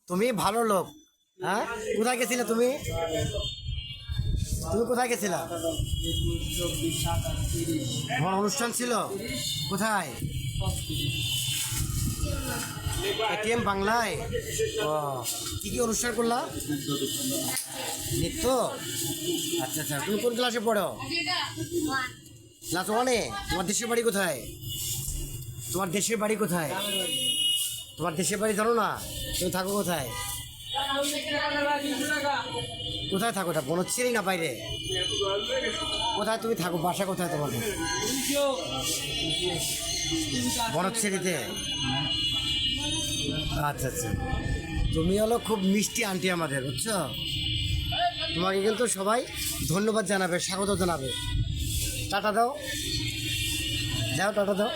তুমি ভালো লোক। হ্যাঁ, কোথায় গেছিলে তুমি? তুমি কোথায় গেছিলা? তোমার অনুষ্ঠান ছিল কোথায়? এটিএম বাংলায়। ও, কি কি অনুষ্ঠান করলা? নৃত্য। আচ্ছা আচ্ছা, তুমি কোন ক্লাসে পড়ো? ক্লাস ওয়ানে। তোমার দেশের বাড়ি কোথায়? তোমার দেশের বাড়ি কোথায়? তোমার দেশের বাড়ি জানো না? তুমি থাকো কোথায়? কোথায় থাকো? তা বনচ্ছিরি না বাইরে? কোথায় তুমি থাকো? বাসা কোথায় তোমাদের? বনচ্ছিরিতে। আচ্ছা আচ্ছা, তুমি হলো খুব মিষ্টি আন্টি আমাদের, বুঝছো? তোমাকে কিন্তু সবাই ধন্যবাদ জানাবে, স্বাগত জানাবে। টাটা দাও, দাও টাটা দাও।